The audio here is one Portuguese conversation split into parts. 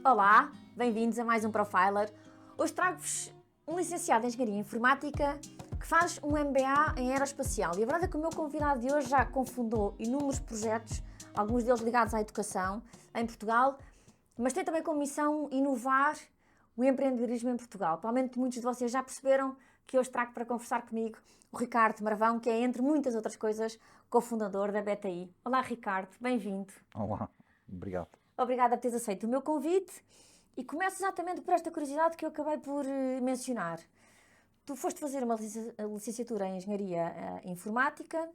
Olá, bem-vindos a mais um Profiler. Hoje trago-vos um licenciado em Engenharia Informática que faz um MBA em Aeroespacial. E a verdade é que o meu convidado de hoje já confundou inúmeros projetos, alguns deles ligados à educação, em Portugal, mas tem também como missão inovar o empreendedorismo em Portugal. Provavelmente muitos de vocês já perceberam que hoje trago para conversar comigo o Ricardo Marvão, que é, entre muitas outras coisas, cofundador da BTI. Olá, Ricardo, bem-vindo. Olá, obrigado. Obrigada por teres aceito o meu convite e começo exatamente por esta curiosidade que eu acabei por mencionar. Tu foste fazer uma licenciatura em Engenharia Informática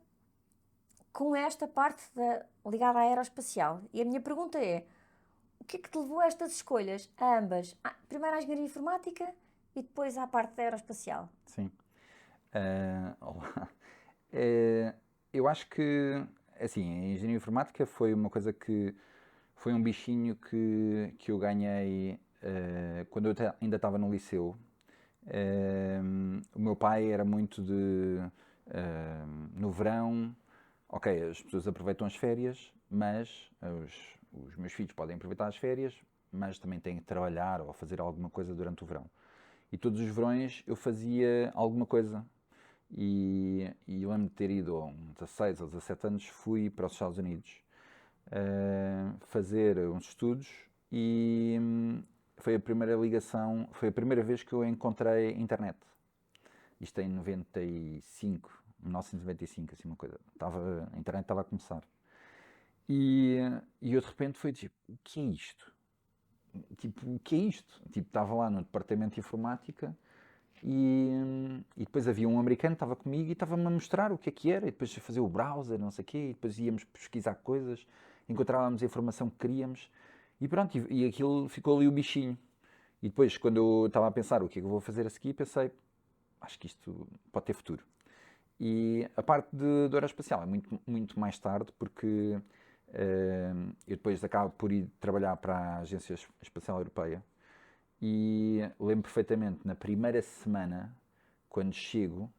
com esta parte ligada à aeroespacial. E a minha pergunta é, o que é que te levou a estas escolhas, a ambas? Primeiro à Engenharia Informática e depois à parte da aeroespacial. Sim. Olá. Eu acho que, assim, a engenharia informática foi uma coisa que foi um bichinho que eu ganhei quando eu ainda estava no liceu. O meu pai era muito de, no verão, ok, as pessoas aproveitam as férias, mas os meus filhos podem aproveitar as férias, mas também têm que trabalhar ou fazer alguma coisa durante o verão. E todos os verões eu fazia alguma coisa. E lembro de ter ido aos 16 ou 17 anos, fui para os Estados Unidos fazer uns estudos e foi a primeira ligação, foi a primeira vez que eu encontrei internet. Isto em 95, 1995, assim uma coisa. A internet estava a começar. E eu de repente fui tipo, o que é isto? Tipo, o que é isto? Tipo, estava lá no departamento de informática e depois havia um americano que estava comigo e estava-me a mostrar o que era, e depois fazer o browser, não sei o quê, e depois íamos pesquisar coisas, encontrávamos a informação que queríamos, e pronto, e aquilo ficou ali o bichinho. E depois, quando eu estava a pensar o que é que eu vou fazer a seguir, pensei, acho que isto pode ter futuro. E a parte de aeroespacial é muito mais tarde, porque eu depois acabo por ir trabalhar para a Agência Espacial Europeia, e lembro perfeitamente, na primeira semana, quando chego,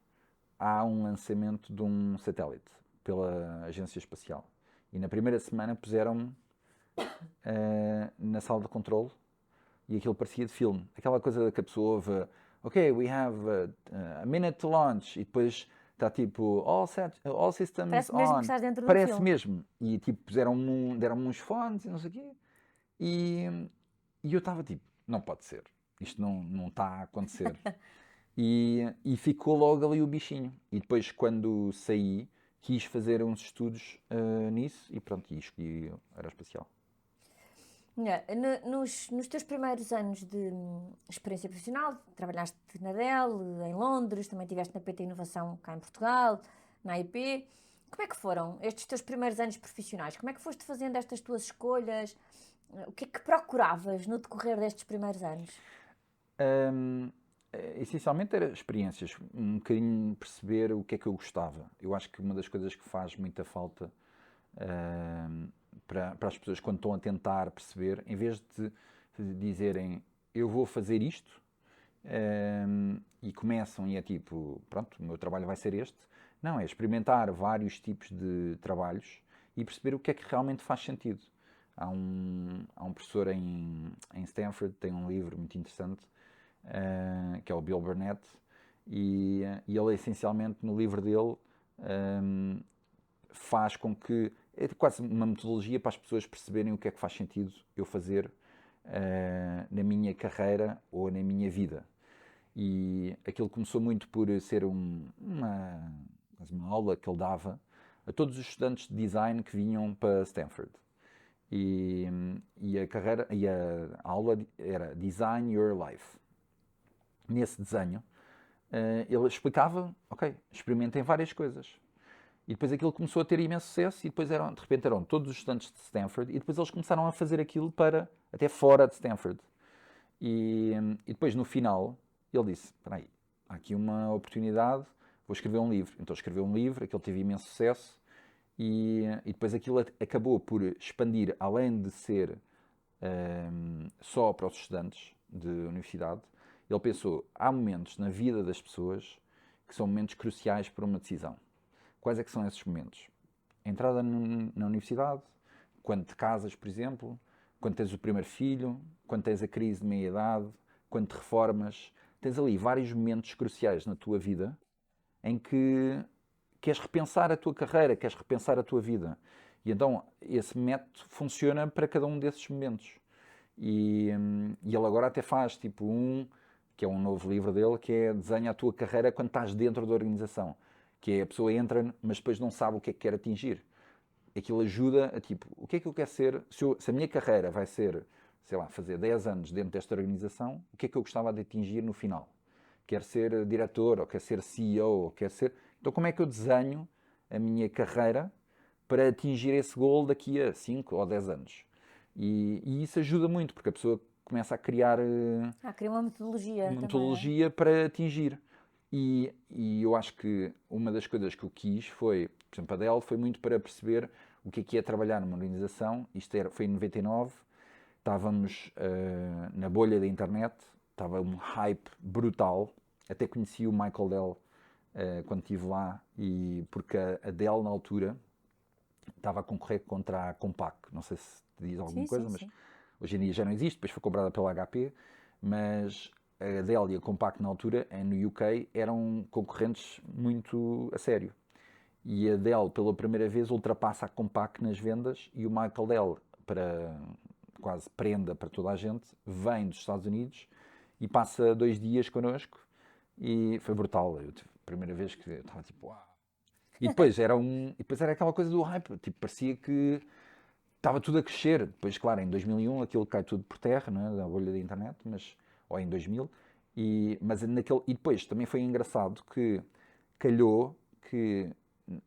há um lançamento de um satélite pela Agência Espacial. E na primeira semana puseram-me na sala de controle e aquilo parecia de filme. Aquela coisa que a pessoa ouve, ok, we have a minute to launch, e depois está tipo, all systems Parece mesmo que on. estás dentro de um Parece filme. mesmo. E tipo, deram-me uns fones e não sei o quê. E, e eu estava tipo, não pode ser. Isto não está a acontecer. E ficou logo ali o bichinho. E depois, quando saí, quis fazer uns estudos nisso e pronto, e escolhi aeroespacial. Nos teus primeiros anos de experiência profissional, trabalhaste na Dell, em Londres, também estiveste na PT Inovação cá em Portugal, na IP. Como é que foram estes teus primeiros anos profissionais? Como é que foste fazendo estas tuas escolhas? O que é que procuravas no decorrer destes primeiros anos? Hum, Essencialmente era experiências, um bocadinho perceber o que é que eu gostava. Eu acho que uma das coisas que faz muita falta hum, para as pessoas quando estão a tentar perceber, em vez de dizerem eu vou fazer isto, e começam e é tipo, pronto, o meu trabalho vai ser este. Não, é experimentar vários tipos de trabalhos e perceber o que é que realmente faz sentido. Há um professor em Stanford, tem um livro muito interessante, que é o Bill Burnett, e ele essencialmente no livro dele faz com que é quase uma metodologia para as pessoas perceberem o que é que faz sentido eu fazer na minha carreira ou na minha vida. E aquilo começou muito por ser uma aula que ele dava a todos os estudantes de design que vinham para Stanford. E a aula era Design Your Life. Nesse desenho, ele explicava, ok, experimentem várias coisas. E depois aquilo começou a ter imenso sucesso e depois de repente eram todos os estudantes de Stanford e depois eles começaram a fazer aquilo para até fora de Stanford. E depois no final ele disse, espera aí, há aqui uma oportunidade, vou escrever um livro. Então escreveu um livro, aquele teve imenso sucesso e depois aquilo acabou por expandir, além de ser só para os estudantes de universidade. Ele pensou, há momentos na vida das pessoas que são momentos cruciais para uma decisão. Quais é que são esses momentos? A entrada na universidade, quando te casas, por exemplo, quando tens o primeiro filho, quando tens a crise de meia-idade, quando te reformas. Tens ali vários momentos cruciais na tua vida em que queres repensar a tua carreira, queres repensar a tua vida. E então esse método funciona para cada um desses momentos. E ele agora até faz tipo que é um novo livro dele, que é Desenha a tua carreira quando estás dentro da organização. Que é a pessoa entra, mas depois não sabe o que é que quer atingir. Aquilo ajuda a tipo, o que é que eu quero ser? Se a minha carreira vai ser, sei lá, fazer 10 anos dentro desta organização, o que é que eu gostava de atingir no final? Quero ser diretor, ou quero ser CEO, ou quero ser... Então como é que eu desenho a minha carreira para atingir esse goal daqui a 5 ou 10 anos? E isso ajuda muito, porque a pessoa começa a criar Cria uma metodologia uma também, não é? metodologia para atingir. E eu acho que uma das coisas que eu quis foi, por exemplo, a Dell foi muito para perceber o que é trabalhar numa organização. Foi em 99, estávamos na bolha da internet, estava um hype brutal. Até conheci o Michael Dell quando estive lá, porque a Dell na altura estava a concorrer contra a Compaq. Não sei se te diz alguma Sim, coisa, sim, mas sim. hoje em dia já não existe, depois foi comprada pela HP, mas a Dell e a Compaq na altura, no UK, eram concorrentes muito a sério. E a Dell, pela primeira vez, ultrapassa a Compaq nas vendas e o Michael Dell, para quase prenda para toda a gente, vem dos Estados Unidos e passa 2 dias connosco e foi brutal. A primeira vez que eu estava tipo, uau. E depois era aquela coisa do hype, tipo, parecia que estava tudo a crescer. Depois, claro, em 2001 aquilo cai tudo por terra, não é? Da bolha da internet, ou em 2000. E depois também foi engraçado que calhou que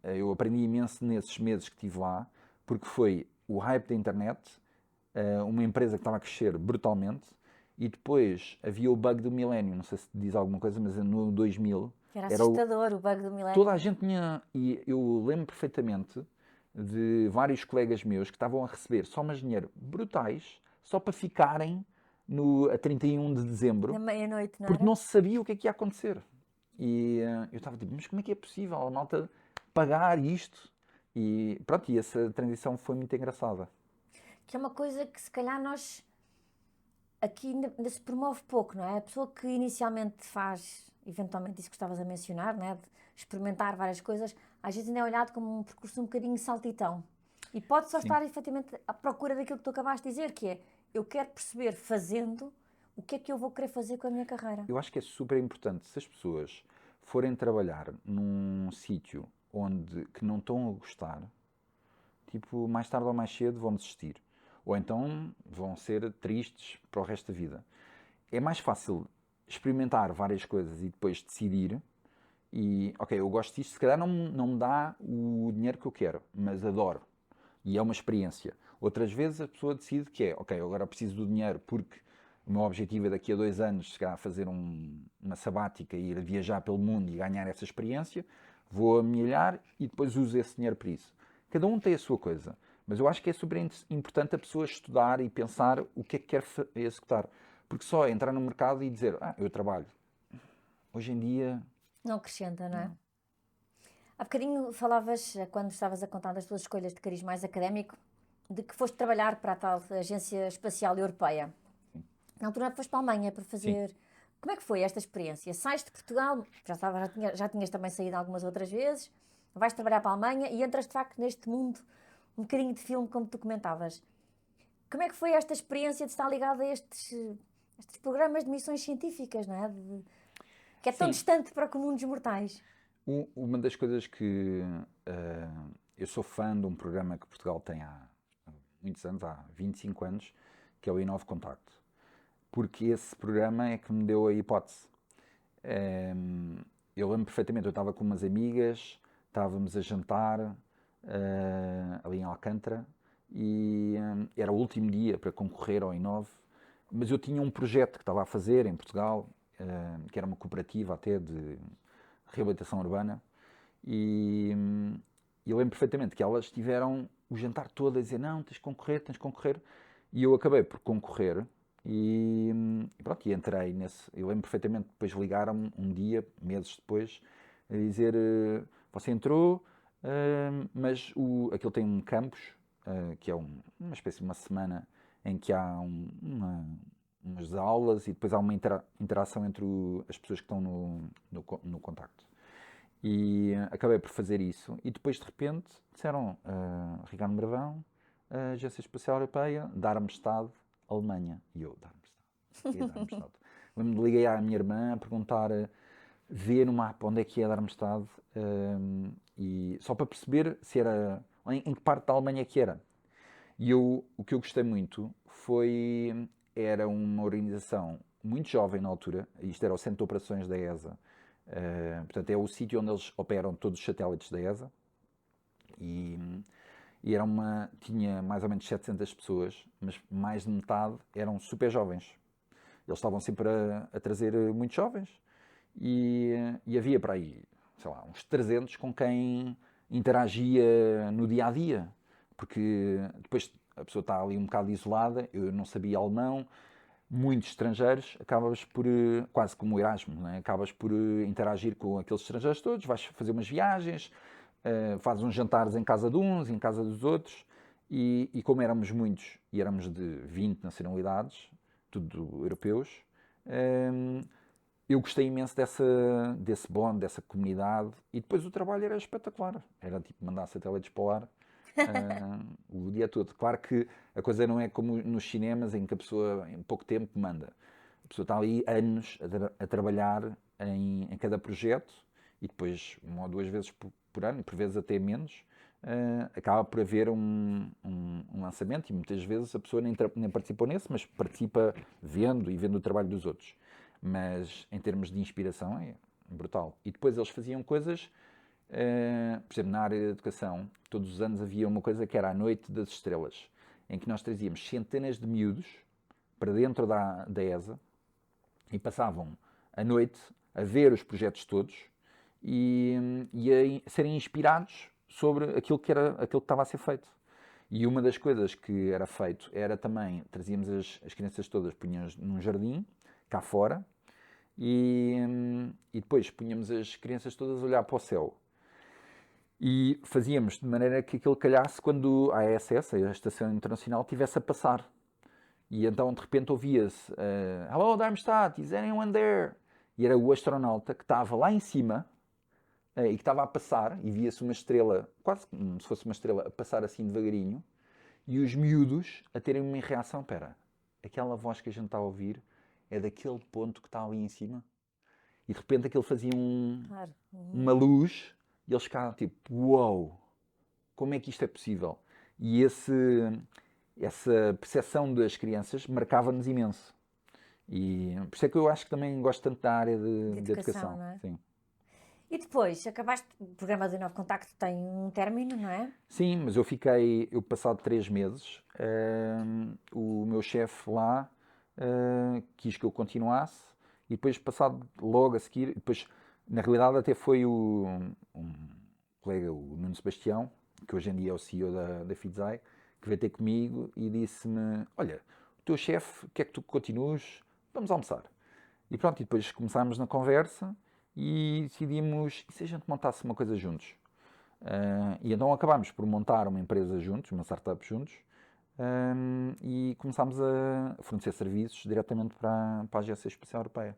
eu aprendi imenso nesses meses que estive lá, porque foi o hype da internet, uma empresa que estava a crescer brutalmente, e depois havia o bug do milénio, não sei se te diz alguma coisa, mas no 2000 Que era era o, assustador o bug do toda milénio. a gente tinha, e eu lembro perfeitamente de vários colegas meus que estavam a receber somas de dinheiro brutais só para ficarem a 31 de Na dezembro, meia-noite, não porque era? não se sabia o que é que ia acontecer. E eu estava tipo, mas como é que é possível a malta pagar isto? E pronto, e essa transição foi muito engraçada. Que é uma coisa que se calhar nós aqui ainda se promove pouco, não é? A pessoa que inicialmente faz, eventualmente isso que estavas a mencionar, não é? De experimentar várias coisas, às vezes ainda é olhado como um percurso um bocadinho saltitão. E pode só Sim. estar efetivamente à procura daquilo que tu acabaste de dizer, que é eu quero perceber fazendo o que é que eu vou querer fazer com a minha carreira. Eu acho que é super importante se as pessoas forem trabalhar num sítio que não estão a gostar, tipo, mais tarde ou mais cedo vão desistir. Ou então vão ser tristes para o resto da vida. É mais fácil experimentar várias coisas e depois decidir. E, ok, eu gosto disto, se calhar não me dá o dinheiro que eu quero, mas adoro. E é uma experiência. Outras vezes a pessoa decide que é, ok, eu agora preciso do dinheiro porque o meu objetivo é daqui a 2 anos chegar a fazer uma sabática, ir viajar pelo mundo e ganhar essa experiência, vou amelhar e depois uso esse dinheiro para isso. Cada um tem a sua coisa. Mas eu acho que é super importante a pessoa estudar e pensar o que é que quer executar. Porque só entrar no mercado e dizer, eu trabalho. Hoje em dia, Não acrescenta, não é? não. Há bocadinho falavas, quando estavas a contar das tuas escolhas de cariz mais académico, de que foste trabalhar para a tal Agência Espacial Europeia. Na altura foste para a Alemanha para Sim. fazer. Como é que foi esta experiência? Sais de Portugal, já tinhas também saído algumas outras vezes, vais trabalhar para a Alemanha e entras de facto neste mundo, um bocadinho de filme, como tu comentavas. Como é que foi esta experiência de estar ligado a estes programas de missões científicas, não é? Que é tão Sim. distante para o comum dos mortais. Uma das coisas que eu sou fã de um programa que Portugal tem há muitos anos, há 25 anos, que é o Inove Contacto. Porque esse programa é que me deu a hipótese. Eu lembro perfeitamente, eu estava com umas amigas, estávamos a jantar ali em Alcântara e era o último dia para concorrer ao Inove, mas eu tinha um projeto que estava a fazer em Portugal, que era uma cooperativa até de reabilitação urbana, e eu lembro perfeitamente que elas tiveram o jantar todo a dizer não, tens de concorrer, e eu acabei por concorrer e pronto, e entrei nesse. Eu lembro perfeitamente, depois ligaram-me um dia, meses depois, a dizer: Você entrou, mas aquilo tem um campus, que é uma espécie de uma semana em que há umas aulas e depois há uma interação entre as pessoas que estão no contacto. E acabei por fazer isso. E depois, de repente, disseram Ricardo Marvão, Agência Espacial Europeia, Darmstadt, Alemanha. E eu, Darmstadt? Que é Darmstadt? Lembro-me de liguei à minha irmã a perguntar, ver no mapa onde é que é Darmstadt, e só para perceber se era, em que parte da Alemanha é que era. E o que eu gostei muito era uma organização muito jovem na altura, isto era o Centro de Operações da ESA, portanto é o sítio onde eles operam todos os satélites da ESA, e tinha mais ou menos 700 pessoas, mas mais de metade eram super jovens. Eles estavam sempre a trazer muitos jovens, e havia para aí, sei lá, uns 300 com quem interagia no dia a dia, porque depois a pessoa está ali um bocado isolada, eu não sabia alemão, muitos estrangeiros, acabas por, quase como o Erasmus, não é? Acabas por interagir com aqueles estrangeiros todos, vais fazer umas viagens, fazes uns jantares em casa de uns, em casa dos outros, e como éramos muitos, e éramos de 20 nacionalidades, tudo europeus, eu gostei imenso desse bond, dessa comunidade, e depois o trabalho era espetacular. Era tipo mandar satélites para o ar o dia todo. Claro que a coisa não é como nos cinemas, em que a pessoa em pouco tempo manda. A pessoa está ali anos a trabalhar em cada projeto, e depois, uma ou duas vezes por ano, por vezes até menos, acaba por haver um lançamento, e muitas vezes a pessoa nem participou nesse, mas participa vendo o trabalho dos outros. Mas em termos de inspiração é brutal. E depois eles faziam coisas, por exemplo, na área da educação, todos os anos havia uma coisa que era a Noite das Estrelas, em que nós trazíamos centenas de miúdos para dentro da ESA e passavam a noite a ver os projetos todos e a serem inspirados sobre aquilo que estava a ser feito. E uma das coisas que era feito era também, trazíamos as crianças todas, punhamos num jardim, cá fora, e depois punhamos as crianças todas a olhar para o céu. E fazíamos de maneira que aquilo calhasse quando a ISS, a Estação Internacional, estivesse a passar. E então, de repente, ouvia-se Hello, Darmstadt, is anyone there? E era o astronauta que estava lá em cima e que estava a passar, e via-se uma estrela, quase como se fosse uma estrela, a passar assim devagarinho, e os miúdos a terem uma reação, espera, aquela voz que a gente está a ouvir é daquele ponto que está ali em cima? E de repente aquilo fazia uma luz, e eles ficaram tipo, uau, como é que isto é possível? E essa percepção das crianças marcava-nos imenso. E por isso é que eu acho que também gosto tanto da área de educação. Não é? Sim. E depois, o programa do Novo Contacto tem um término, não é? Sim, mas eu passado 3 meses, o meu chefe lá quis que eu continuasse, e depois passado logo a seguir, depois, na realidade até foi um colega, o Nuno Sebastião, que hoje em dia é o CEO da Fidzai, que veio ter comigo e disse-me, olha, o teu chefe quer que tu continues, vamos almoçar. E pronto, e depois começámos na conversa e decidimos, e se a gente montasse uma coisa juntos? E então acabámos por montar uma empresa juntos, uma startup juntos, e começámos a fornecer serviços diretamente para a Agência Espacial Europeia.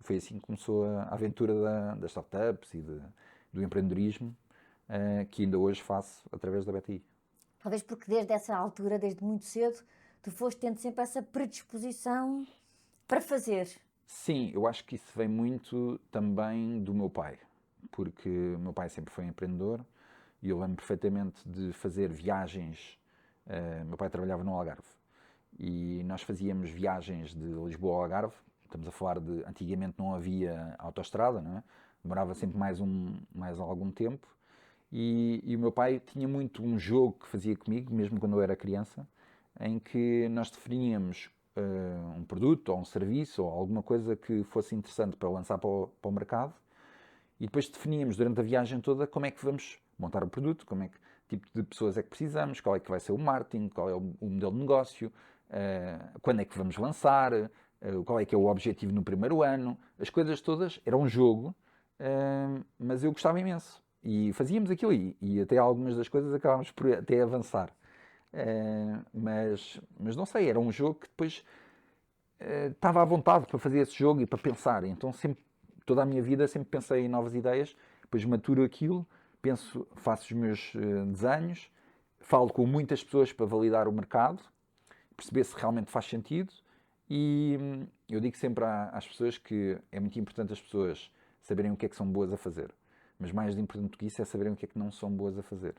Foi assim que começou a aventura das startups e do empreendedorismo, que ainda hoje faço através da BTI. Talvez porque desde essa altura, desde muito cedo, tu foste tendo sempre essa predisposição para fazer. Sim, eu acho que isso vem muito também do meu pai, porque o meu pai sempre foi empreendedor e eu lembro perfeitamente de fazer viagens. Meu pai trabalhava no Algarve e nós fazíamos viagens de Lisboa ao Algarve. Estamos a falar de, antigamente não havia autoestrada, não é? Demorava sempre mais algum tempo. E o meu pai tinha muito um jogo que fazia comigo, mesmo quando eu era criança, em que nós definíamos um produto ou um serviço ou alguma coisa que fosse interessante para lançar para o mercado, e depois definíamos durante a viagem toda como é que vamos montar o produto, que tipo de pessoas é que precisamos, qual é que vai ser o marketing, qual é o modelo de negócio, quando é que vamos lançar, qual é que é o objetivo no primeiro ano. As coisas todas, era um jogo, mas eu gostava imenso. E fazíamos aquilo e até algumas das coisas acabámos por até avançar. Mas não sei, era um jogo que depois estava à vontade para fazer esse jogo e para pensar. Então sempre, toda a minha vida sempre pensei em novas ideias, depois maturo aquilo, penso, faço os meus desenhos, falo com muitas pessoas para validar o mercado, perceber se realmente faz sentido. E eu digo sempre às pessoas que é muito importante as pessoas saberem o que é que são boas a fazer. Mas mais importante do que isso é saberem o que é que não são boas a fazer.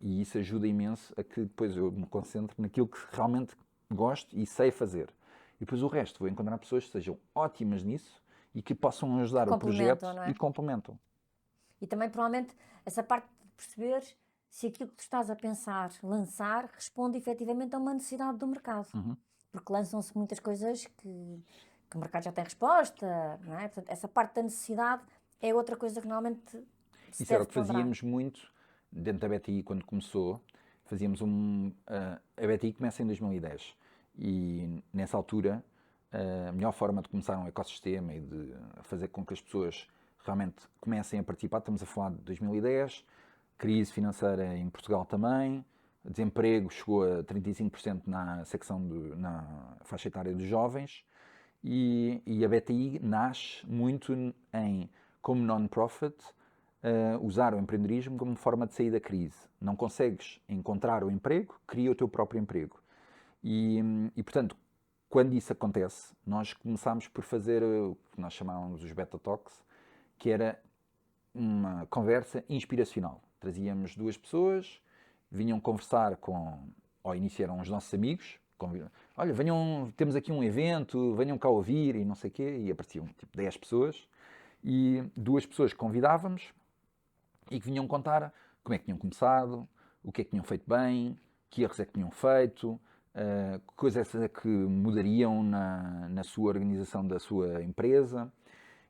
E isso ajuda imenso a que depois eu me concentre naquilo que realmente gosto e sei fazer. E depois o resto, vou encontrar pessoas que sejam ótimas nisso e que possam ajudar o projeto Complementam, não e é? complementam. E também, provavelmente, essa parte de perceber se aquilo que tu estás a pensar lançar responde efetivamente a uma necessidade do mercado. Uhum. Porque lançam-se muitas coisas que o mercado já tem resposta, não é? Portanto, essa parte da necessidade é outra coisa que normalmente se Isso era deve o que ponderar. fazíamos muito dentro da BTI quando começou. Fazíamos a BTI começa em 2010 e nessa altura a melhor forma de começar um ecossistema e de fazer com que as pessoas realmente comecem a participar, estamos a falar de 2010, crise financeira em Portugal também, desemprego chegou a 35% na na faixa etária dos jovens e a BTI nasce muito como non-profit, usar o empreendedorismo como forma de sair da crise. Não consegues encontrar o emprego, cria o teu próprio emprego. Portanto, quando isso acontece, nós começámos por fazer o que nós chamávamos os beta talks, que era uma conversa inspiracional. Trazíamos duas pessoas, vinham conversar ao início eram os nossos amigos, olha, venham, temos aqui um evento, venham cá ouvir e não sei o quê, e apareciam tipo 10 pessoas, e duas pessoas que convidávamos e que vinham contar como é que tinham começado, o que é que tinham feito bem, que erros é que tinham feito, coisas é que mudariam na sua organização da sua empresa.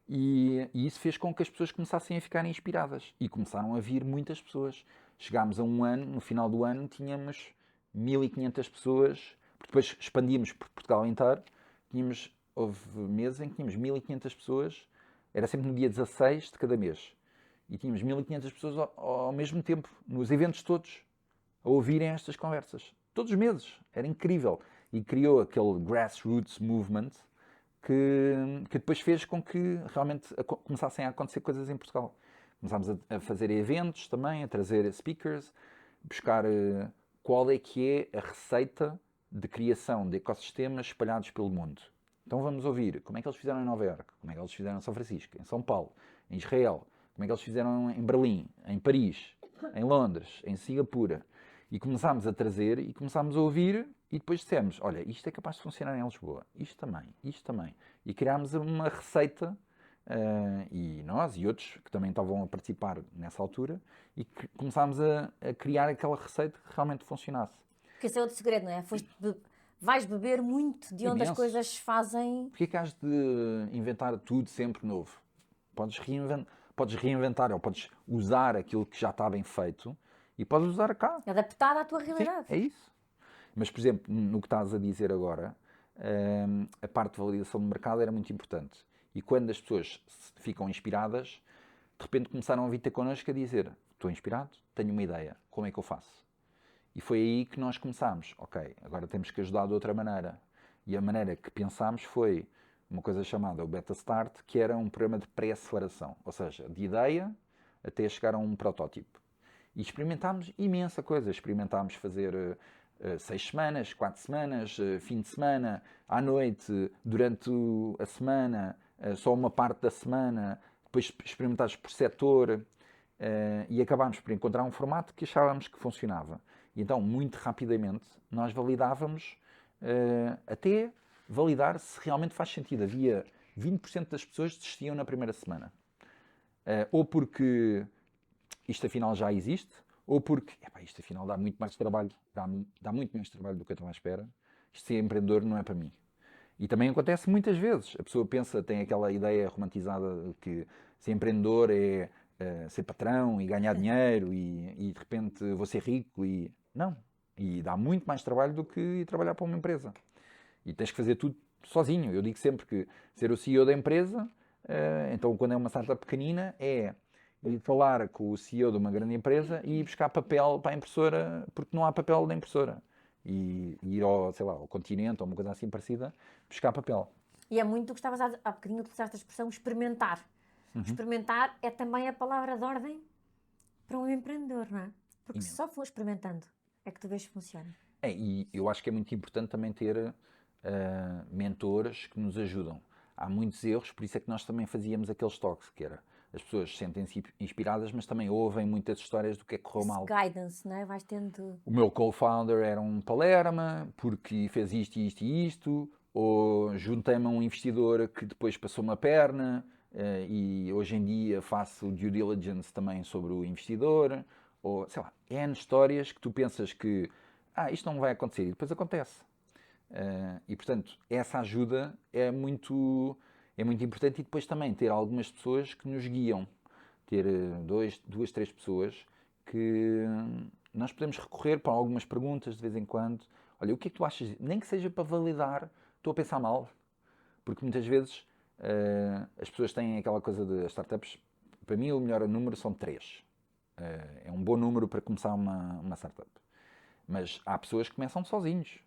E isso fez com que as pessoas começassem a ficarem inspiradas. E começaram a vir muitas pessoas. Chegámos a um ano, no final do ano, tínhamos 1500 pessoas, porque depois expandíamos por Portugal inteiro. Houve meses em que tínhamos 1500 pessoas, era sempre no dia 16 de cada mês. E tínhamos 1500 pessoas ao mesmo tempo, nos eventos todos, a ouvirem estas conversas. Todos os meses. Era incrível. E criou aquele grassroots movement que depois fez com que realmente começassem a acontecer coisas em Portugal. Começámos a fazer eventos também, a trazer speakers, buscar qual é que é a receita de criação de ecossistemas espalhados pelo mundo. Então vamos ouvir como é que eles fizeram em Nova Iorque, como é que eles fizeram em São Francisco, em São Paulo, em Israel, como é que eles fizeram em Berlim, em Paris, em Londres, em Singapura. E começámos a trazer e começámos a ouvir e depois dissemos, olha, isto é capaz de funcionar em Lisboa, isto também, isto também. E criámos uma receita, e nós e outros que também estavam a participar nessa altura, e começámos a criar aquela receita que realmente funcionasse. Porque esse é outro segredo, não é? Vais beber muito de onde as Imenso. coisas se fazem. Porquê que has de inventar tudo sempre novo? Podes reinventar ou podes usar aquilo que já está bem feito e podes usar cá. Adaptar à tua Sim, realidade. é isso. Mas, por exemplo, no que estás a dizer agora, a parte de validação do mercado era muito importante. E quando as pessoas ficam inspiradas, de repente começaram a vir ter connosco a dizer: estou inspirado, tenho uma ideia, como é que eu faço? E foi aí que nós começámos. Ok, agora temos que ajudar de outra maneira. E a maneira que pensámos foi uma coisa chamada o Beta Start, que era um programa de pré-aceleração. Ou seja, de ideia até chegar a um protótipo. E experimentámos imensa coisa. Experimentámos fazer 6 semanas, 4 semanas, fim de semana, à noite, durante a semana, só uma parte da semana, depois experimentámos por setor e acabámos por encontrar um formato que achávamos que funcionava. E então, muito rapidamente, nós validávamos até validar se realmente faz sentido. Havia 20% das pessoas que desistiam na primeira semana. Ou porque isto afinal já existe, ou porque isto afinal dá muito mais trabalho, dá muito mais trabalho do que eu estava à espera. Isto ser empreendedor não é para mim. E também acontece muitas vezes. A pessoa pensa, tem aquela ideia romantizada de que ser empreendedor é ser patrão e ganhar dinheiro e de repente vou ser rico e... Não. E dá muito mais trabalho do que ir trabalhar para uma empresa. E tens que fazer tudo sozinho. Eu digo sempre que ser o CEO da empresa, então quando é uma startup pequenina, é ir falar com o CEO de uma grande empresa e ir buscar papel para a impressora, porque não há papel na impressora. E ir ao, sei lá, ao Continente ou uma coisa assim parecida, buscar papel. E é muito o que estavas há bocadinho a utilizar esta expressão, experimentar. Experimentar é também a palavra de ordem para um empreendedor, não é? Porque Imenso. só for experimentando é que tu vês que funciona. E eu acho que é muito importante também ter mentores que nos ajudam. Há muitos erros, por isso é que nós também fazíamos aqueles toques, que era, as pessoas sentem-se inspiradas, mas também ouvem muitas histórias do que é que correu Esse mal. guidance, não é? Vais tendo... O meu co-founder era um palerma, porque fez isto, isto e isto, ou juntei-me a um investidor que depois passou uma perna, e hoje em dia faço due diligence também sobre o investidor, ou sei lá, N histórias que tu pensas que isto não vai acontecer e depois acontece. E portanto, essa ajuda é muito importante e depois também ter algumas pessoas que nos guiam. Ter duas, três pessoas que nós podemos recorrer para algumas perguntas de vez em quando. Olha, o que é que tu achas? Nem que seja para validar, estou a pensar mal. Porque muitas vezes as pessoas têm aquela coisa de as startups, para mim o melhor número são 3. É um bom número para começar uma startup. Mas há pessoas que começam sozinhos.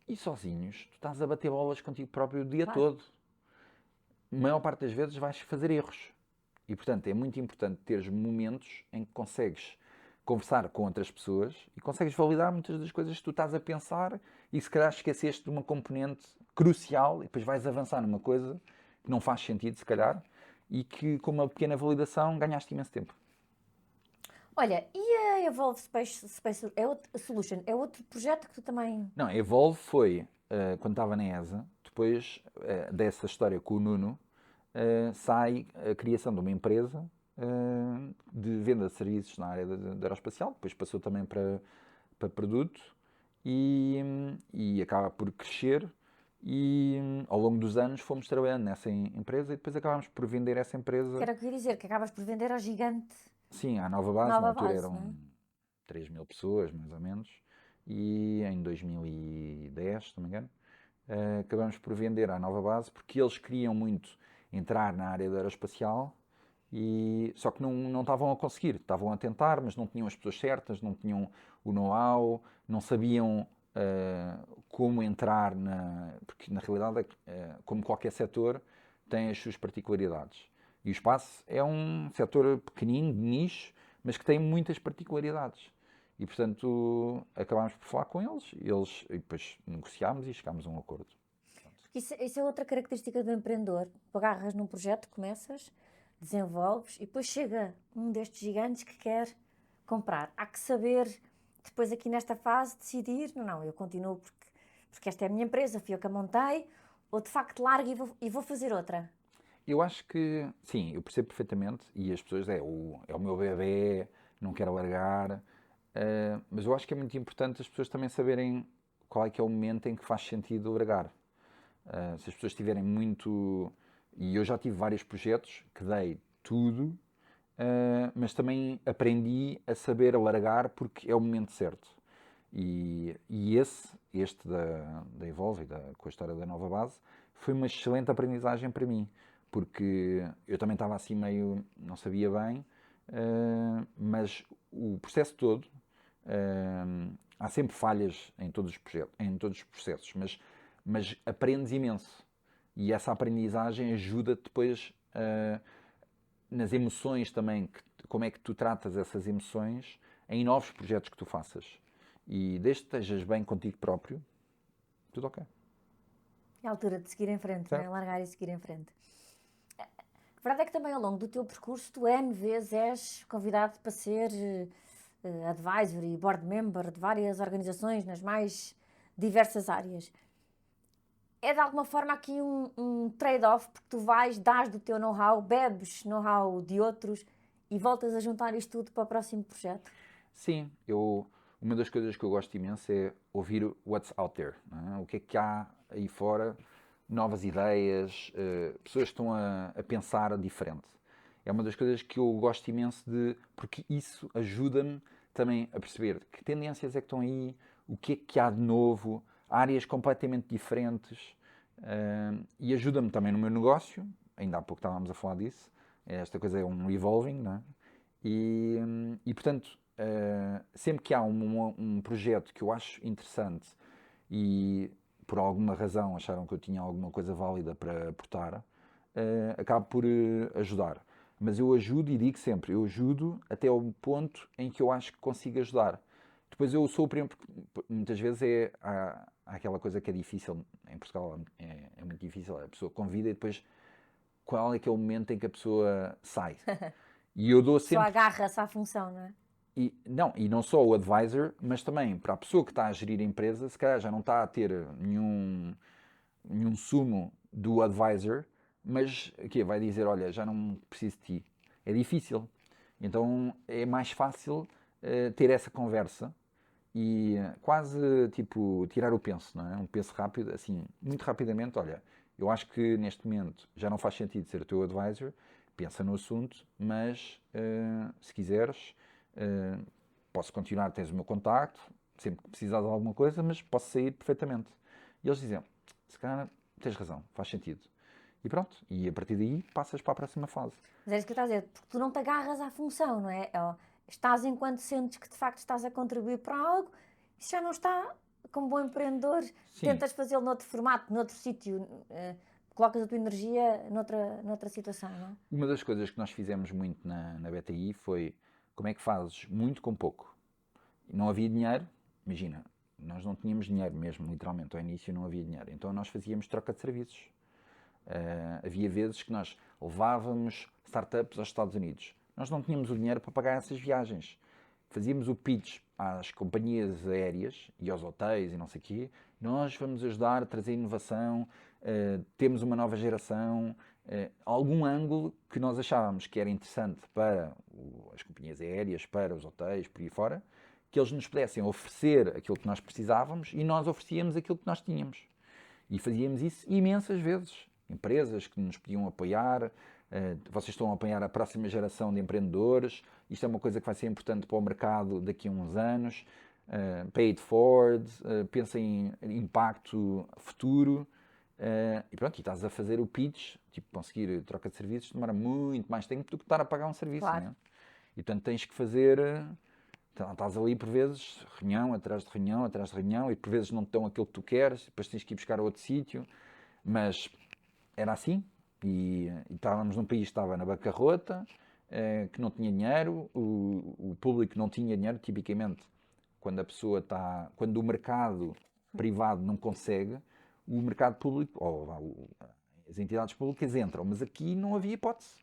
E sozinhos, tu estás a bater bolas contigo próprio o dia Claro. todo. A maior parte das vezes vais fazer erros. E, portanto, é muito importante teres momentos em que consegues conversar com outras pessoas e consegues validar muitas das coisas que tu estás a pensar e se calhar esqueceste de uma componente crucial e depois vais avançar numa coisa que não faz sentido, se calhar, e que com uma pequena validação ganhaste imenso tempo. Olha, e a Evolve Space Solution é outro projeto que tu também... Não, a Evolve foi, quando estava na ESA, depois dessa história com o Nuno, sai a criação de uma empresa de venda de serviços na área da aeroespacial, depois passou também para produto e acaba por crescer e ao longo dos anos fomos trabalhando nessa empresa e depois acabámos por vender essa empresa. Era o que eu ia dizer, que acabas por vender ao gigante. Sim, à Nova Base, Nova na altura Base, eram não é? 3.000 pessoas, mais ou menos, e em 2010, se não me engano, acabamos por vender à Nova Base porque eles queriam muito entrar na área da aeroespacial só que não estavam a conseguir, estavam a tentar, mas não tinham as pessoas certas, não tinham o know-how, não sabiam como entrar porque na realidade, como qualquer setor, tem as suas particularidades. E o espaço é um setor pequenino, de nicho, mas que tem muitas particularidades. E, portanto, acabámos por falar com eles e depois negociámos e chegámos a um acordo. Porque isso é outra característica do empreendedor. Tu agarras num projeto, começas, desenvolves e depois chega um destes gigantes que quer comprar. Há que saber, depois aqui nesta fase, decidir, não, eu continuo porque esta é a minha empresa, fui eu que a montei, ou de facto largo e vou fazer outra. Eu acho que, sim, eu percebo perfeitamente e as pessoas, é o meu bebê, não quero largar, mas eu acho que é muito importante as pessoas também saberem qual é que é o momento em que faz sentido largar. Se as pessoas tiverem muito... E eu já tive vários projetos que dei tudo, mas também aprendi a saber largar porque é o momento certo. E este da Evolve, com a história da Nova Base, foi uma excelente aprendizagem para mim, porque eu também estava assim meio, não sabia bem, mas o processo todo, há sempre falhas em todos os projetos, em todos os processos, mas aprendes imenso. E essa aprendizagem ajuda-te depois nas emoções também, como é que tu tratas essas emoções em novos projetos que tu faças. E desde que estejas bem contigo próprio, tudo ok. É a altura de seguir em frente, não é? Certo. Largar e seguir em frente. A verdade é que também ao longo do teu percurso, tu N vezes és convidado para ser advisor e board member de várias organizações nas mais diversas áreas. É de alguma forma aqui um trade-off, porque tu dás do teu know-how, bebes know-how de outros e voltas a juntar isto tudo para o próximo projeto? Sim, uma das coisas que eu gosto imenso é ouvir what's out there. Não é? O que é que há aí fora, novas ideias, pessoas que estão a pensar diferente. É uma das coisas que eu gosto imenso porque isso ajuda-me também a perceber que tendências é que estão aí, o que é que há de novo, áreas completamente diferentes, e ajuda-me também no meu negócio, ainda há pouco estávamos a falar disso, esta coisa é um evolving, não é? E portanto, sempre que há um projeto que eu acho interessante e por alguma razão acharam que eu tinha alguma coisa válida para aportar, acabo por ajudar. Mas eu ajudo e digo sempre, eu ajudo até ao ponto em que eu acho que consigo ajudar. Depois eu sou o primeiro, porque muitas vezes há aquela coisa que é difícil, em Portugal é muito difícil, a pessoa convida e depois qual é que é o momento em que a pessoa sai. E eu dou Só sempre, agarra-se à função, não é? e não só o advisor, mas também para a pessoa que está a gerir a empresa, se calhar já não está a ter nenhum sumo do advisor, mas que vai dizer, olha, já não preciso de ti. É difícil. Então é mais fácil ter essa conversa e quase tipo tirar o penso, não é? Um penso rápido, assim, muito rapidamente, olha, eu acho que neste momento já não faz sentido ser o teu advisor, pensa no assunto, mas se quiseres, uh, posso continuar, tens o meu contacto, sempre que precisares de alguma coisa, mas posso sair perfeitamente. E eles dizem, se calhar tens razão, faz sentido. E pronto, e a partir daí passas para a próxima fase. Mas é isso que eu estou a dizer, porque tu não te agarras à função, não é? Estás enquanto sentes que de facto estás a contribuir para algo, isso já não está, como bom empreendedor, Sim, tentas fazê-lo noutro formato, noutro sítio, colocas a tua energia noutra situação, não é? uma das coisas que nós fizemos muito na BTI foi como é que fazes muito com pouco. Não havia dinheiro, imagina, nós não tínhamos dinheiro mesmo, literalmente, ao início não havia dinheiro. Então nós fazíamos troca de serviços. Havia vezes que nós levávamos startups aos Estados Unidos. Nós não tínhamos o dinheiro para pagar essas viagens. Fazíamos o pitch às companhias aéreas e aos hotéis e não sei o quê. Nós vamos ajudar a trazer inovação, temos uma nova geração, algum ângulo que nós achávamos que era interessante para as companhias aéreas, para os hotéis, por aí fora, que eles nos pudessem oferecer aquilo que nós precisávamos e nós oferecíamos aquilo que nós tínhamos. E fazíamos isso imensas vezes. Empresas que nos podiam apoiar, vocês estão a apoiar a próxima geração de empreendedores, isto é uma coisa que vai ser importante para o mercado daqui a uns anos, pay it forward, pensa em impacto futuro, e pronto, e estás a fazer o pitch, tipo, conseguir troca de serviços demora muito mais tempo do que estar a pagar um serviço, Claro. não é? E portanto tens que fazer, então, estás ali por vezes, reunião atrás de reunião, e por vezes não te dão aquilo que tu queres, depois tens que ir buscar a outro sítio, mas era assim, e estávamos num país que estava na bancarrota, que não tinha dinheiro, o público não tinha dinheiro, tipicamente, quando a pessoa está, quando o mercado privado não consegue, o mercado público, ou as entidades públicas entram, mas aqui não havia hipótese.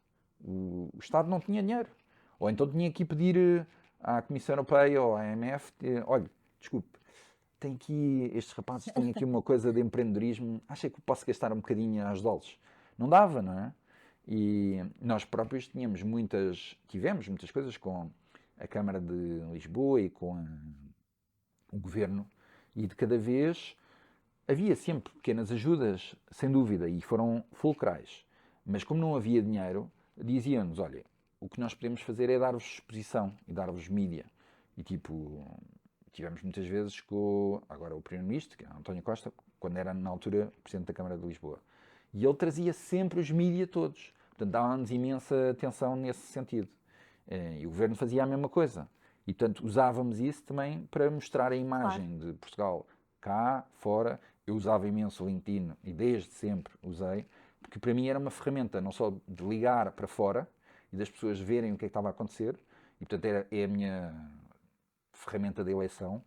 O Estado não tinha dinheiro. Ou então tinha que ir pedir à Comissão Europeia ou à IMF, olha, desculpe, tem aqui, estes rapazes têm aqui uma coisa de empreendedorismo, acha que posso gastar um bocadinho a ajudá-los? Não dava, não é? E nós próprios tivemos muitas coisas com a Câmara de Lisboa e com o Governo, e de cada vez havia sempre pequenas ajudas, sem dúvida, e foram fulcrais. Mas como não havia dinheiro, diziam-nos, olha, o que nós podemos fazer é dar-vos exposição e dar-vos mídia. E tipo, tivemos muitas vezes com agora o Primeiro-Ministro, que é António Costa, quando era na altura Presidente da Câmara de Lisboa. E ele trazia sempre os mídia todos. Portanto, dava-nos imensa atenção nesse sentido. E o Governo fazia a mesma coisa. E, portanto, usávamos isso também para mostrar a Claro. imagem de Portugal cá, fora. Eu usava imenso o LinkedIn e desde sempre usei, porque para mim era uma ferramenta não só de ligar para fora e das pessoas verem o que é que estava a acontecer, e portanto é a minha ferramenta de eleição,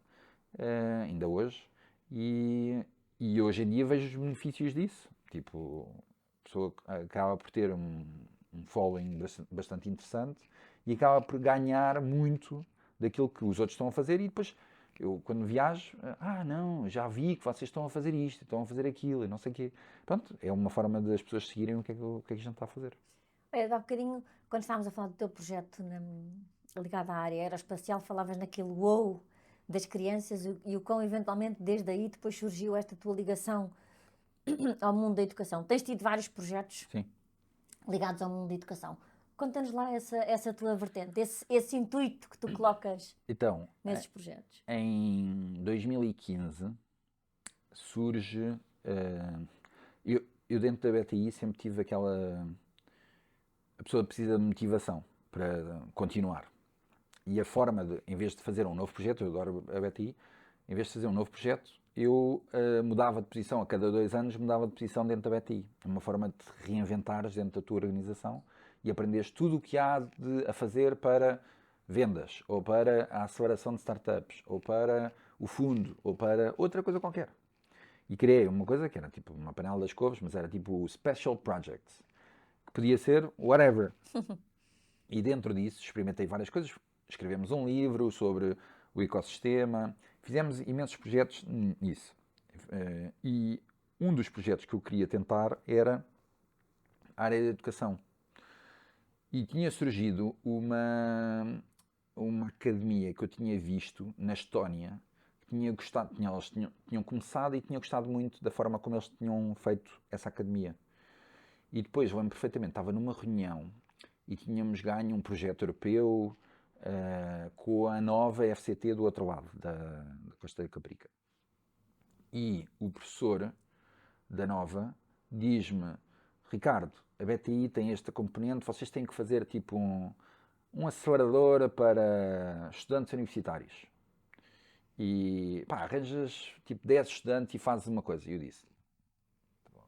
ainda hoje, e, e hoje em dia vejo os benefícios disso. Tipo, a pessoa acaba por ter um following bastante interessante e acaba por ganhar muito daquilo que os outros estão a fazer, e depois eu, quando viajo, não, já vi que vocês estão a fazer isto, estão a fazer aquilo, e não sei o quê. Pronto, é uma forma das pessoas seguirem o que é que a gente está a fazer. Olha, há bocadinho, quando estávamos a falar do teu projeto ligado à área aeroespacial, falavas naquele wow das crianças e o quão eventualmente desde aí depois surgiu esta tua ligação ao mundo da educação. Tens tido vários projetos Sim. ligados ao mundo da educação. Conta-nos lá essa tua vertente, esse intuito que tu colocas Então, nesses projetos. em 2015 surge. Eu dentro da BTI sempre tive aquela. A pessoa precisa de motivação. para continuar. E a forma de, em vez de fazer um novo projeto, eu adoro a BTI, em vez de fazer um novo projeto, eu mudava de posição, a cada 2 anos mudava de posição dentro da BTI. É uma forma de reinventares dentro da tua organização e aprenderes tudo o que há a fazer para vendas, ou para a aceleração de startups, ou para o fundo, ou para outra coisa qualquer. E criei uma coisa que era tipo uma panela das couves, mas era tipo Special Projects, que podia ser whatever. E dentro disso experimentei várias coisas. Escrevemos um livro sobre o ecossistema, fizemos imensos projetos nisso. E um dos projetos que eu queria tentar era a área da educação. E tinha surgido uma academia que eu tinha visto na Estónia, que tinha gostado, eles tinham começado e tinha gostado muito da forma como eles tinham feito essa academia. E depois, lembro perfeitamente, estava numa reunião e tínhamos ganho um projeto europeu com a nova FCT do outro lado, da Costa da Caparica. E o professor da nova diz-me: Ricardo, a BTI tem esta componente, vocês têm que fazer tipo um acelerador para estudantes universitários. E pá, arranjas tipo 10 estudantes e fazes uma coisa. E eu disse: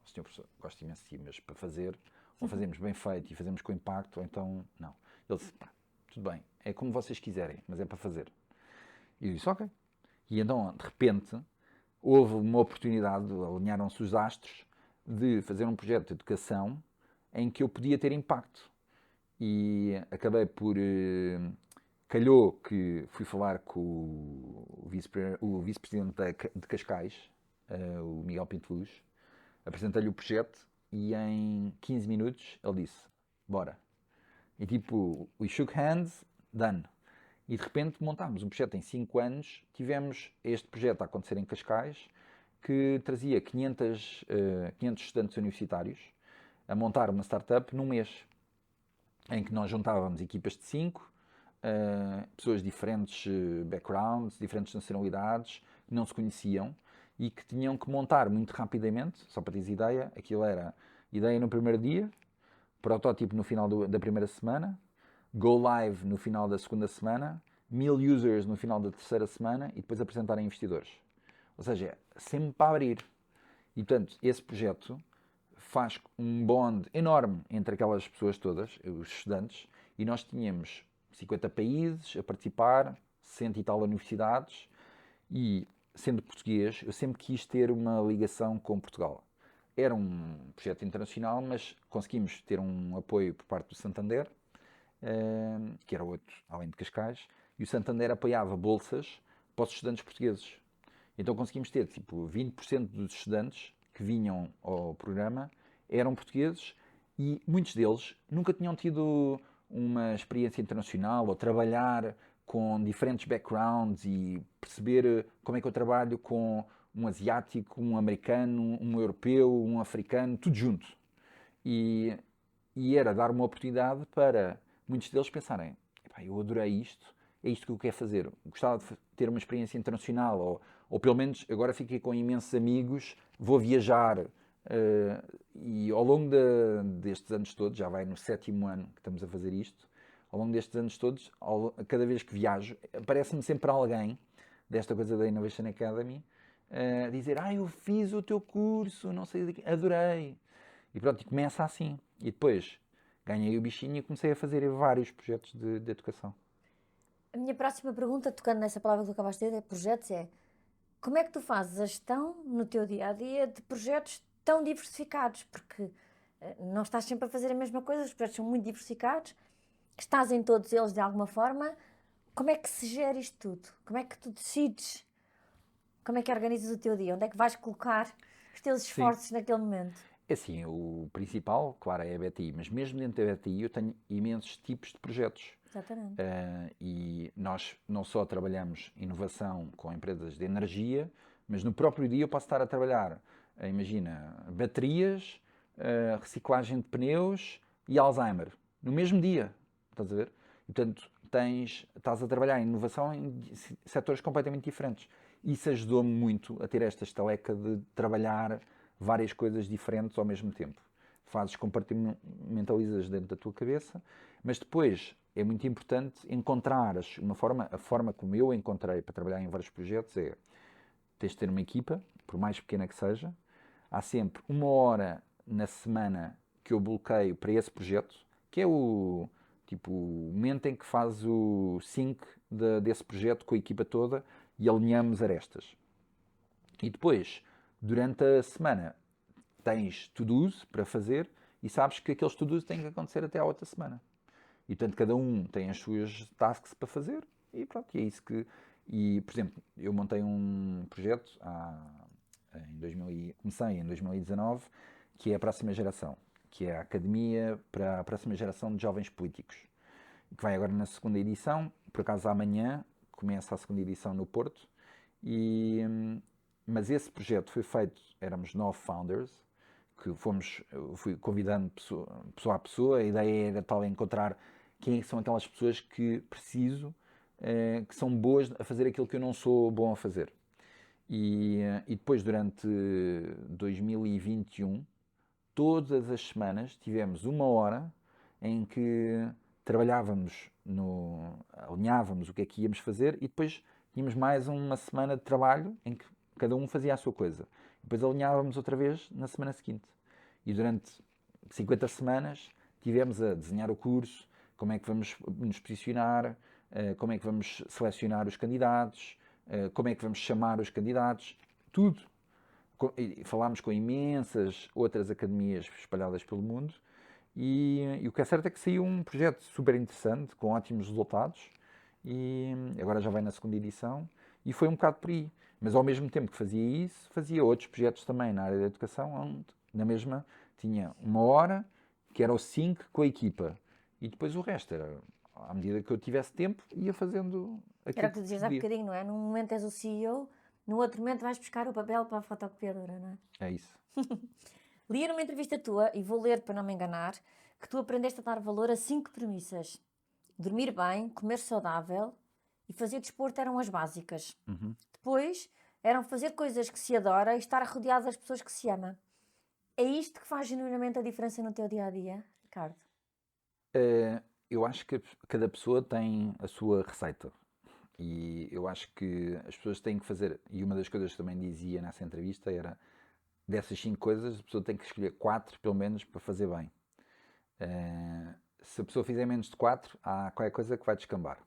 senhor professor, gosto imenso de si, mas para fazer, ou fazemos bem feito e fazemos com impacto, ou então não. Ele disse: pá, tudo bem, é como vocês quiserem, mas é para fazer. E eu disse: ok. E então, de repente, houve uma oportunidade, alinharam-se os astros, de fazer um projeto de educação em que eu podia ter impacto. E acabei por. Calhou que fui falar com o vice-presidente de Cascais, o Miguel Pinto Luz, apresentei-lhe o projeto e em 15 minutos ele disse: bora. E tipo, we shook hands, done. E de repente montámos um projeto em 5 anos, tivemos este projeto a acontecer em Cascais, que trazia 500 estudantes universitários a montar uma startup num mês, em que nós juntávamos equipas de 5, pessoas de diferentes backgrounds, diferentes nacionalidades, que não se conheciam e que tinham que montar muito rapidamente, só para teres ideia, aquilo era ideia no primeiro dia, protótipo no final da primeira semana, go live no final da segunda semana, 1000 users no final da terceira semana e depois apresentar a investidores. Ou seja, sempre para abrir. E portanto, esse projeto faz um bond enorme entre aquelas pessoas todas, os estudantes, e nós tínhamos 50 países a participar, 100 e tal universidades, e sendo português, eu sempre quis ter uma ligação com Portugal. Era um projeto internacional, mas conseguimos ter um apoio por parte do Santander, que era outro, além de Cascais, e o Santander apoiava bolsas para os estudantes portugueses. Então conseguimos ter, tipo, 20% dos estudantes que vinham ao programa eram portugueses e muitos deles nunca tinham tido uma experiência internacional ou trabalhar com diferentes backgrounds e perceber como é que eu trabalho com um asiático, um americano, um europeu, um africano, tudo junto. E, e era dar uma oportunidade para muitos deles pensarem: eu adorei isto, é isto que eu quero fazer. Gostava de ter uma experiência internacional, ou pelo menos agora fiquei com imensos amigos, vou viajar. E ao longo destes anos todos, já vai no 7º ano que estamos a fazer isto, ao longo destes anos todos, cada vez que viajo, aparece-me sempre alguém desta coisa da Innovation Academy a dizer: eu fiz o teu curso, não sei, adorei. E pronto, e começa assim. E depois ganhei o bichinho e comecei a fazer vários projetos de educação. A minha próxima pergunta, tocando nessa palavra que tu acabaste de dizer, projetos, é: como é que tu fazes a gestão no teu dia-a-dia de projetos tão diversificados? Porque não estás sempre a fazer a mesma coisa, os projetos são muito diversificados, estás em todos eles de alguma forma. Como é que se gera isto tudo? Como é que tu decides? Como é que organizas o teu dia? Onde é que vais colocar os teus esforços naquele momento? É assim, o principal, claro, é a BTI, mas mesmo dentro da BTI eu tenho imensos tipos de projetos. Exatamente. E nós não só trabalhamos inovação com empresas de energia, mas no próprio dia eu posso estar a trabalhar, imagina, baterias, reciclagem de pneus e Alzheimer, no mesmo dia, estás a ver? E, portanto, estás a trabalhar em inovação em setores completamente diferentes. Isso ajudou-me muito a ter esta estaleca de trabalhar várias coisas diferentes ao mesmo tempo. fazes, compartimentalizas dentro da tua cabeça, mas depois é muito importante encontrares uma forma, a forma como eu encontrei para trabalhar em vários projetos é, tens de ter uma equipa, por mais pequena que seja, há sempre uma hora na semana que eu bloqueio para esse projeto, que é o tipo o momento em que faz o sync desse projeto com a equipa toda e alinhamos arestas. E depois, durante a semana, tens to-dos para fazer e sabes que aqueles to-dos têm que acontecer até à outra semana. E portanto, cada um tem as suas tasks para fazer e pronto, e é isso que. E, por exemplo, eu montei um projeto comecei em 2019, que é a próxima geração, que é a Academia para a próxima geração de jovens políticos, que vai agora na segunda edição, por acaso amanhã começa a segunda edição no Porto, e, mas esse projeto foi feito, éramos 9 founders, que fui convidando pessoa a pessoa, a ideia era tal encontrar quem são aquelas pessoas que preciso, que são boas a fazer aquilo que eu não sou bom a fazer. E depois, durante 2021, todas as semanas tivemos uma hora em que trabalhávamos, alinhávamos o que é que íamos fazer e depois tínhamos mais uma semana de trabalho em que cada um fazia a sua coisa. Depois alinhávamos outra vez na semana seguinte. E durante 50 semanas tivemos a desenhar o curso, como é que vamos nos posicionar, como é que vamos selecionar os candidatos, como é que vamos chamar os candidatos, tudo. Falámos com imensas outras academias espalhadas pelo mundo e o que é certo é que saiu um projeto super interessante, com ótimos resultados e agora já vai na segunda edição e foi um bocado por aí. Mas ao mesmo tempo que fazia isso, fazia outros projetos também na área da educação, onde na mesma tinha uma hora, que era o sync com a equipa e depois o resto era, à medida que eu tivesse tempo, ia fazendo Era aquilo o que tu que dizias há podia. bocadinho, não é? Num momento és o CEO, no outro momento vais buscar o papel para a fotocopiadora, não é? É isso. Li numa entrevista tua, e vou ler para não me enganar, que tu aprendeste a dar valor a 5 premissas. Dormir bem, comer saudável e fazer desporto eram as básicas. Uhum. Depois, eram fazer coisas que se adora e estar rodeado das pessoas que se ama. É isto que faz genuinamente a diferença no teu dia-a-dia, Ricardo? Eu acho que cada pessoa tem a sua receita. E eu acho que as pessoas têm que fazer. E uma das coisas que também dizia nessa entrevista era: dessas 5 coisas, a pessoa tem que escolher 4 pelo menos para fazer bem. Se a pessoa fizer menos de 4, há qualquer coisa que vai descambar.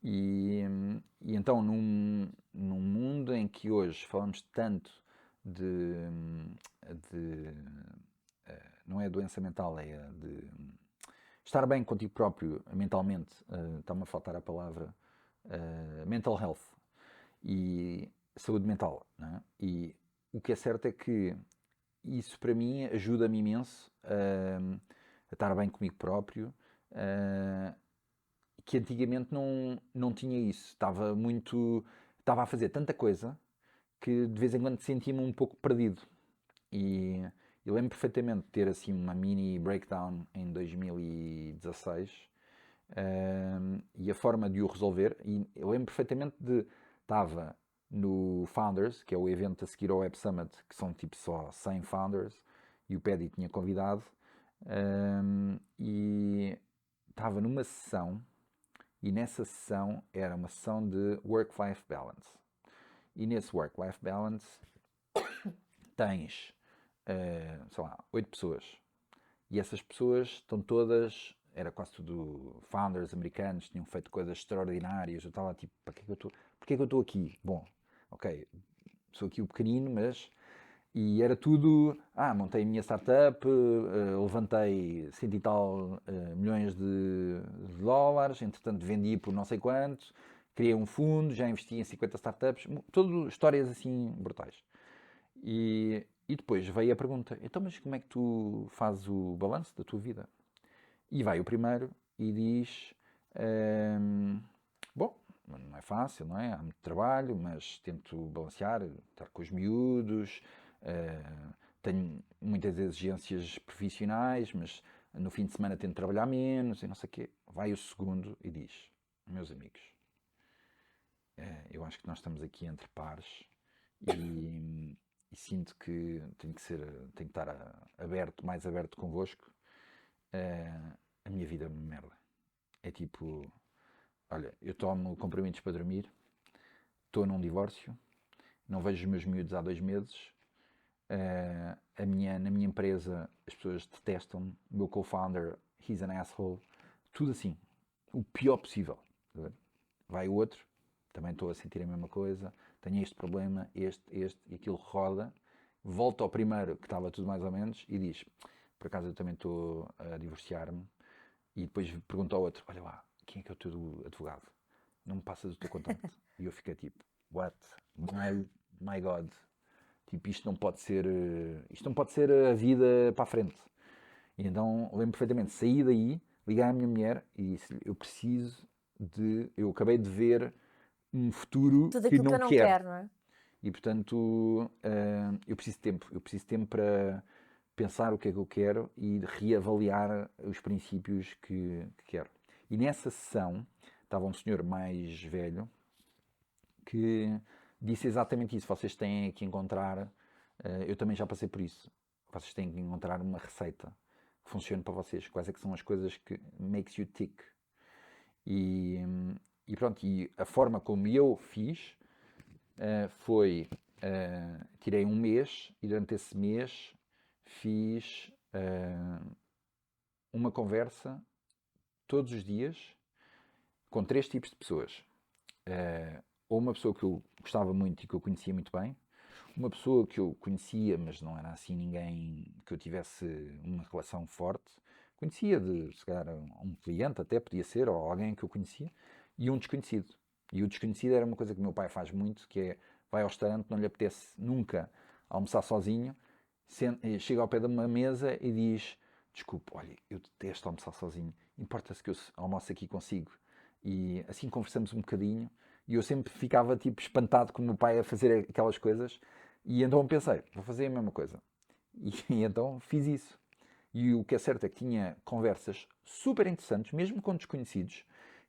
E então, num mundo em que hoje falamos tanto de não é doença mental, é de estar bem contigo próprio mentalmente, está-me a faltar a palavra, mental health e saúde mental, não é? E o que é certo é que isso para mim ajuda-me imenso a estar bem comigo próprio, que antigamente não tinha isso. Estava a fazer tanta coisa que de vez em quando sentia-me um pouco perdido. E eu lembro perfeitamente de ter assim uma mini breakdown em 2016 e a forma de o resolver. E eu lembro perfeitamente de estava no Founders, que é o evento a seguir ao Web Summit, que são tipo só 100 Founders, e o Paddy tinha convidado, e estava numa sessão, e nessa sessão era uma sessão de Work-Life Balance. E nesse Work-Life Balance tens, sei lá, 8 pessoas. E essas pessoas estão todas, era quase tudo founders americanos, tinham feito coisas extraordinárias. Eu estava tipo, para que é que eu estou aqui? Bom, ok, sou aqui o pequenino, mas. E era tudo, montei a minha startup, levantei cento e tal milhões de dólares, entretanto vendi por não sei quanto, criei um fundo, já investi em 50 startups, tudo histórias assim brutais. E depois veio a pergunta, então mas como é que tu fazes o balanço da tua vida? E vai o primeiro e diz, bom, não é fácil, não é? Há muito trabalho, mas tento balancear, estar com os miúdos, tenho muitas exigências profissionais, mas no fim de semana tento trabalhar menos e não sei o quê. Vai o segundo e diz, meus amigos, eu acho que nós estamos aqui entre pares e sinto que tenho que estar aberto, mais aberto convosco, a minha vida é uma merda. É tipo, olha, eu tomo comprimidos para dormir, estou num divórcio, não vejo os meus miúdos há 2 meses, na minha empresa as pessoas detestam-me, o meu co-founder, he's an asshole, tudo assim, o pior possível. Vai o outro, também estou a sentir a mesma coisa, tenho este problema, este, e aquilo roda, volta ao primeiro, que estava tudo mais ou menos, e diz, por acaso eu também estou a divorciar-me, e depois pergunta ao outro, olha lá, quem é que é o teu advogado? Não me passas o teu contacto? E eu fiquei tipo, what? My God. Tipo, isto não pode ser a vida para a frente. E então lembro perfeitamente, saí daí, liguei à minha mulher e disse-lhe, eu acabei de ver um futuro Tudo que aquilo que não eu não quero. quero, não é? E portanto, eu preciso de tempo para pensar o que é que eu quero e reavaliar os princípios que quero. E nessa sessão estava um senhor mais velho que disse exatamente isso. Vocês têm que encontrar, eu também já passei por isso, vocês têm que encontrar uma receita que funcione para vocês. Quais é que são as coisas que makes you tick? E, e pronto, e a forma como eu fiz foi, tirei um mês e durante esse mês fiz uma conversa todos os dias com 3 tipos de pessoas. Ou uma pessoa que eu gostava muito e que eu conhecia muito bem, uma pessoa que eu conhecia, mas não era assim ninguém que eu tivesse uma relação forte, conhecia se calhar um cliente até podia ser, ou alguém que eu conhecia, e um desconhecido. E o desconhecido era uma coisa que o meu pai faz muito, que é, vai ao restaurante, não lhe apetece nunca almoçar sozinho, chega ao pé de uma mesa e diz, desculpe, olha, eu detesto almoçar sozinho, importa-se que eu almoço aqui consigo. E assim conversamos um bocadinho, e eu sempre ficava tipo espantado com o meu pai a fazer aquelas coisas, e então pensei, vou fazer a mesma coisa. E então fiz isso. E o que é certo é que tinha conversas super interessantes, mesmo com desconhecidos,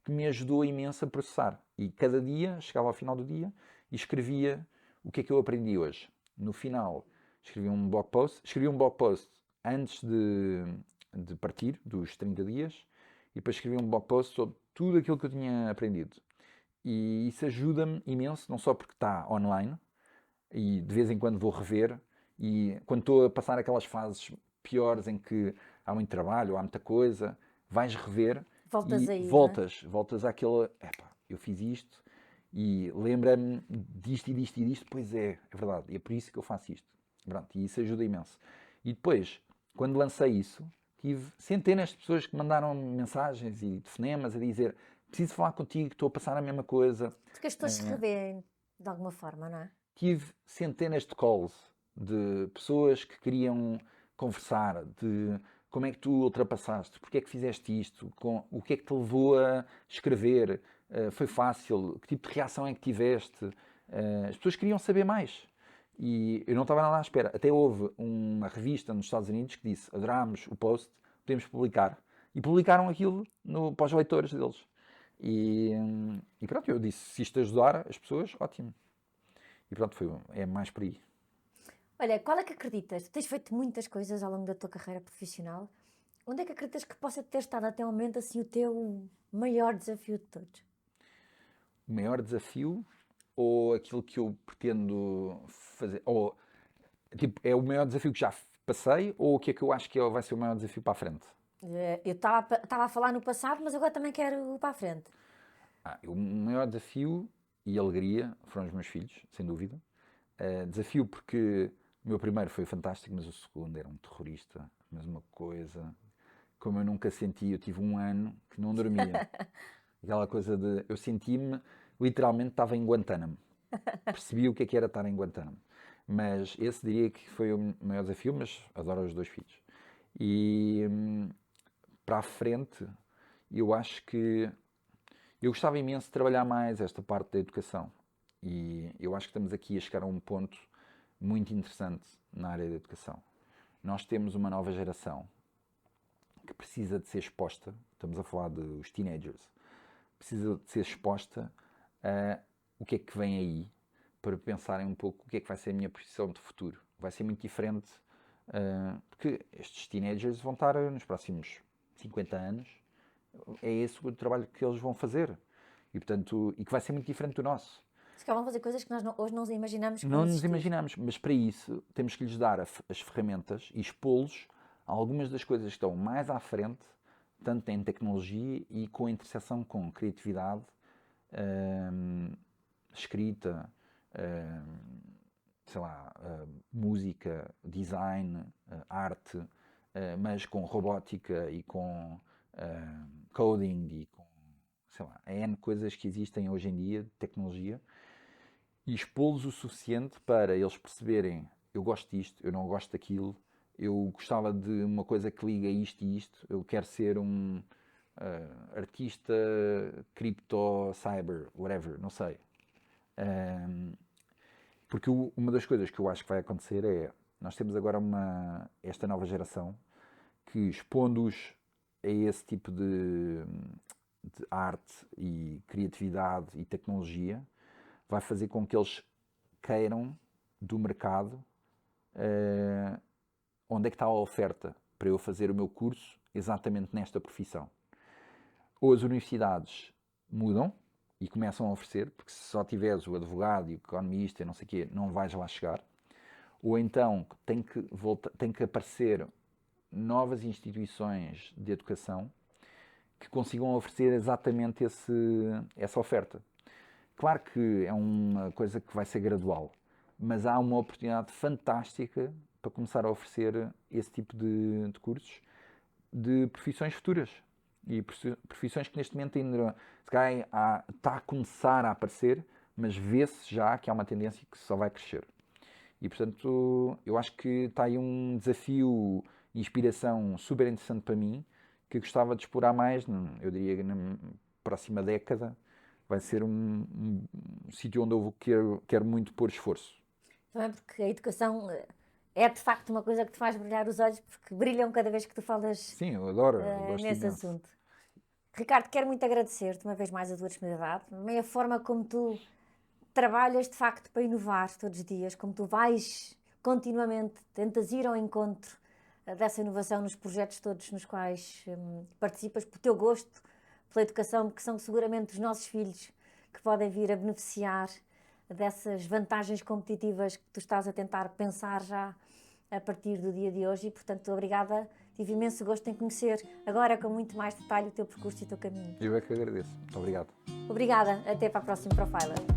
que me ajudou imenso a processar. E cada dia, chegava ao final do dia, e escrevia o que é que eu aprendi hoje. No final, escrevi um blog post. Escrevi um blog post antes de partir, dos 30 dias, e depois escrevi um blog post sobre tudo aquilo que eu tinha aprendido. E isso ajuda-me imenso, não só porque está online, e de vez em quando vou rever, e quando estou a passar aquelas fases piores em que há muito trabalho, há muita coisa, vais rever Voltas e aí, não é? voltas àquele, epá, eu fiz isto e lembra-me disto e disto e disto, pois é verdade, e é por isso que eu faço isto. Pronto, e isso ajuda imenso. E depois, quando lancei isso, tive centenas de pessoas que mandaram mensagens e telefonemas a dizer preciso falar contigo, estou a passar a mesma coisa. Porque as pessoas se revêem de alguma forma, não é? Tive centenas de calls de pessoas que queriam conversar, de como é que tu ultrapassaste, porque é que fizeste isto, o que é que te levou a escrever, foi fácil, que tipo de reação é que tiveste. As pessoas queriam saber mais. E eu não estava nada à espera. Até houve uma revista nos Estados Unidos que disse: adorámos o post, podemos publicar. E publicaram aquilo para os leitores deles. E pronto, eu disse: se isto ajudar as pessoas, ótimo. E pronto, é mais por aí. Olha, qual é que acreditas? Tu tens feito muitas coisas ao longo da tua carreira profissional. Onde é que acreditas que possa ter estado até o momento assim o teu maior desafio de todos? O maior desafio ou aquilo que eu pretendo fazer? Ou, tipo, é o maior desafio que já passei ou o que é que eu acho que vai ser o maior desafio para a frente? Eu estava a falar no passado, mas agora também quero para a frente. O maior desafio e alegria foram os meus filhos, sem dúvida. Desafio porque o meu primeiro foi fantástico, mas o segundo era um terrorista. Mas uma coisa, como eu nunca senti, eu tive um ano que não dormia. Aquela coisa de. Eu senti-me, literalmente, estava em Guantánamo. Percebi o que era estar em Guantánamo. Mas esse diria que foi o maior desafio, mas adoro os 2 filhos. E para a frente, eu acho que eu gostava imenso de trabalhar mais esta parte da educação. E eu acho que estamos aqui a chegar a um ponto muito interessante na área da educação. Nós temos uma nova geração que precisa de ser exposta, estamos a falar dos teenagers, precisa de ser exposta a o que é que vem aí para pensarem um pouco o que é que vai ser a minha profissão de futuro. Vai ser muito diferente, porque estes teenagers vão estar nos próximos 50 anos, é esse o trabalho que eles vão fazer. E, portanto, e que vai ser muito diferente do nosso. Se calhar vão fazer coisas que nós hoje não imaginamos que Não vão nos existir. imaginamos, mas para isso temos que lhes dar as ferramentas e expô-los a algumas das coisas que estão mais à frente, tanto em tecnologia e com a interseção com criatividade, escrita, sei lá, música, design, arte, mas com robótica e com coding e com, sei lá, N coisas que existem hoje em dia de tecnologia, e expô-los o suficiente para eles perceberem: eu gosto disto, eu não gosto daquilo, eu gostava de uma coisa que liga isto e isto, eu quero ser um artista cripto, cyber, whatever, não sei. Porque uma das coisas que eu acho que vai acontecer é, nós temos agora esta nova geração que, expondo-os a esse tipo de arte e criatividade e tecnologia, vai fazer com que eles queiram do mercado onde é que está a oferta para eu fazer o meu curso exatamente nesta profissão. Ou as universidades mudam e começam a oferecer, porque se só tiveres o advogado e o economista e não sei o quê, não vais lá chegar. Ou então tem que aparecer novas instituições de educação que consigam oferecer exatamente essa oferta. Claro que é uma coisa que vai ser gradual, mas há uma oportunidade fantástica para começar a oferecer esse tipo de cursos de profissões futuras. E profissões que neste momento ainda se calhar, está a começar a aparecer, mas vê-se já que há uma tendência que só vai crescer. E portanto, eu acho que está aí um desafio, inspiração super interessante para mim, que gostava de explorar mais, eu diria, na próxima década. Vai ser um sítio onde eu quero muito pôr esforço. Também porque a educação é de facto uma coisa que te faz brilhar os olhos, porque brilham cada vez que tu falas Sim, eu adoro, eu gosto nesse imenso. assunto. Ricardo, quero muito agradecer-te uma vez mais a tua disponibilidade, também a forma como tu trabalhas de facto para inovar todos os dias, como tu vais continuamente, tentas ir ao encontro dessa inovação nos projetos todos nos quais participas, por teu gosto pela educação, porque são seguramente os nossos filhos que podem vir a beneficiar dessas vantagens competitivas que tu estás a tentar pensar já a partir do dia de hoje e, portanto, obrigada. Tive imenso gosto em conhecer agora com muito mais detalhe o teu percurso e o teu caminho. Eu é que agradeço. Muito obrigado. Obrigada. Até para a próxima Profiler.